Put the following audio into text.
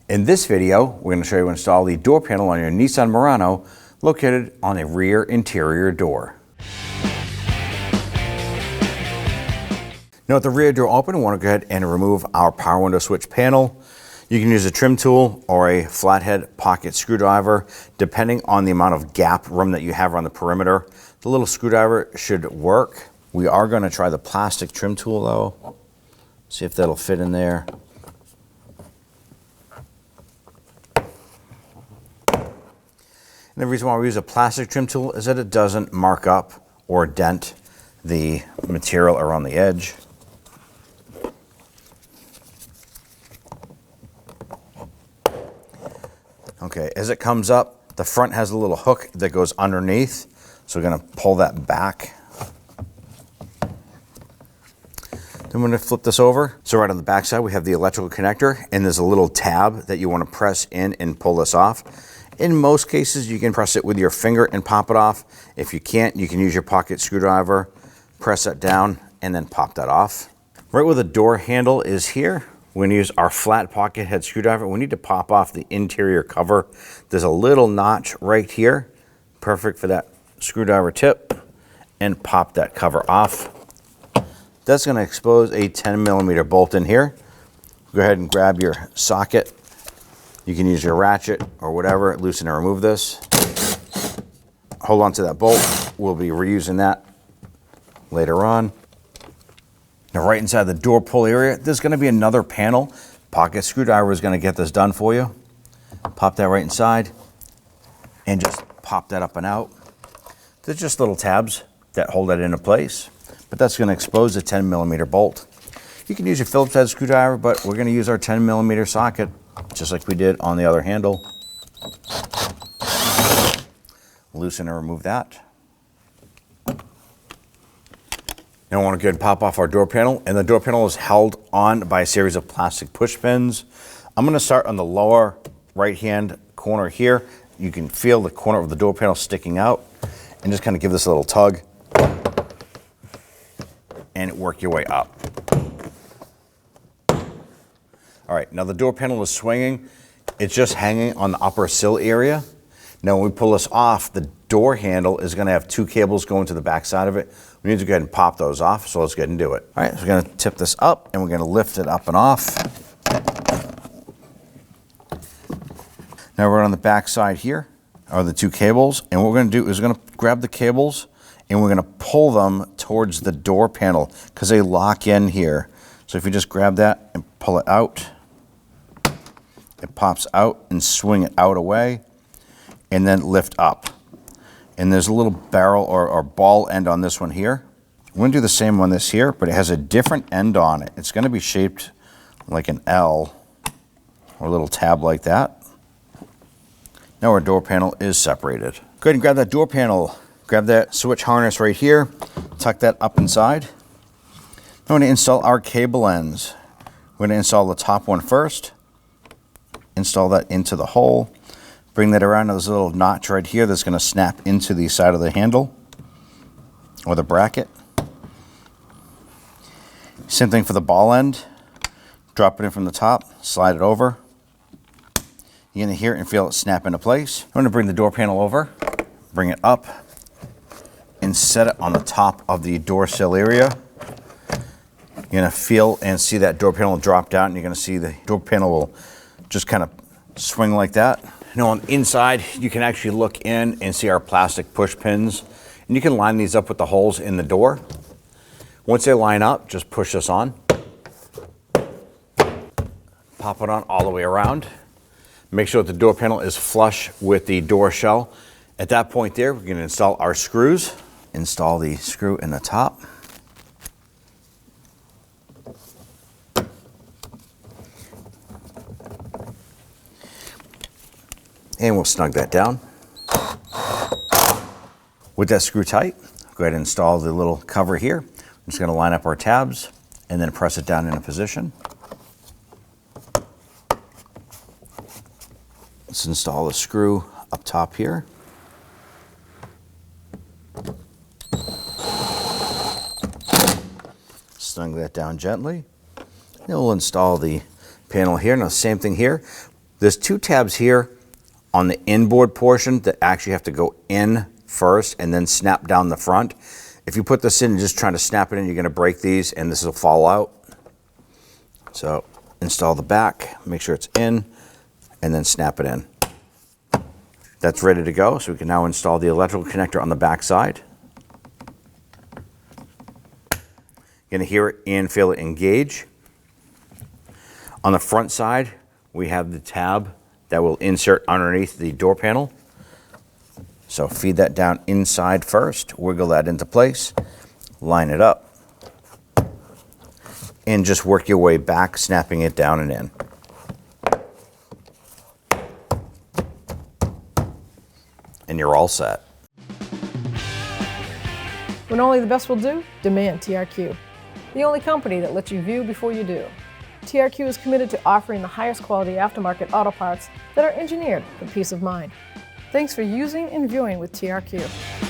In this video, we're going to show you how to install the door panel on your Nissan Murano located on a rear interior door. Now with the rear door open, we want to go ahead and remove our power window switch panel. You can use a trim tool or a flathead pocket screwdriver, depending on the amount of gap room that you have around the perimeter. The little screwdriver should work. We are going to try the plastic trim tool though. See if that'll fit in there. And the reason why we use a plastic trim tool is that it doesn't mark up or dent the material around the edge. Okay, as it comes up, the front has a little hook that goes underneath, so we're going to pull that back. Then we're going to flip this over. So right on the back side, we have the electrical connector, and there's a little tab that you want to press in and pull this off. In most cases, you can press it with your finger and pop it off. If you can't, you can use your pocket screwdriver, press that down, and then pop that off. Right where the door handle is here, we're going to use our flat pocket head screwdriver. We need to pop off the interior cover. There's a little notch right here, perfect for that screwdriver tip, and pop that cover off. That's going to expose a 10mm bolt in here. Go ahead and grab your socket. You can use your ratchet or whatever, loosen and remove this. Hold on to that bolt. We'll be reusing that later on. Now right inside the door pull area, there's going to be another panel. Pocket screwdriver is going to get this done for you. Pop that right inside and just pop that up and out. There's just little tabs that hold that into place, but that's going to expose a 10mm bolt. You can use your Phillips head screwdriver, but we're going to use our 10mm socket, just like we did on the other handle. Loosen and remove that. Now I want to go ahead and pop off our door panel, and the door panel is held on by a series of plastic push pins. I'm going to start on the lower right-hand corner here. You can feel the corner of the door panel sticking out, and just kind of give this a little tug, and work your way up. All right, now the door panel is swinging. It's just hanging on the upper sill area. Now when we pull this off, the door handle is going to have two cables going to the back side of it. We need to go ahead and pop those off, so let's go ahead and do it. All right, so we're going to tip this up, and we're going to lift it up and off. Now we're on the back side here are the two cables, and what we're going to do is we're going to grab the cables, and we're going to pull them towards the door panel because they lock in here. So if you just grab that and pull it out, it pops out, and swing it out away, and then lift up. And there's a little barrel or ball end on this one here. We're going to do the same on this here, but it has a different end on it. It's going to be shaped like an L or a little tab like that. Now our door panel is separated. Go ahead and grab that door panel. Grab that switch harness right here. Tuck that up inside. Now we're going to install our cable ends. We're going to install the top one first. Install that into the hole. Bring that around to this little notch right here that's going to snap into the side of the handle or the bracket. Same thing for the ball end. Drop it in from the top, slide it over. You're going to hear it and feel it snap into place. I'm going to bring the door panel over, bring it up, and set it on the top of the door sill area. You're going to feel and see that door panel drop down, and you're going to see the door panel will just kind of swing like that. Now on the inside, you can actually look in and see our plastic push pins, and you can line these up with the holes in the door. Once they line up, just push this on. Pop it on all the way around. Make sure that the door panel is flush with the door shell. At that point there, we're going to install our screws. Install the screw in the top. And we'll snug that down. With that screw tight, go ahead and install the little cover here. I'm just going to line up our tabs and then press it down into position. Let's install the screw up top here. Snug that down gently. Then we'll install the panel here. Now, same thing here. There's two tabs here on the inboard portion that actually have to go in first and then snap down the front. If you put this in and just trying to snap it in, you're going to break these and this will fall out. So install the back, make sure it's in, and then snap it in. That's ready to go, so we can now install the electrical connector on the back side. You're going to hear it and feel it engage. On the front side, we have the tab that will insert underneath the door panel. So feed that down inside first, wiggle that into place, line it up, and just work your way back, snapping it down and in. And you're all set. When only the best will do, demand TRQ. The only company that lets you view before you do. TRQ is committed to offering the highest quality aftermarket auto parts that are engineered for peace of mind. Thanks for using and viewing with TRQ.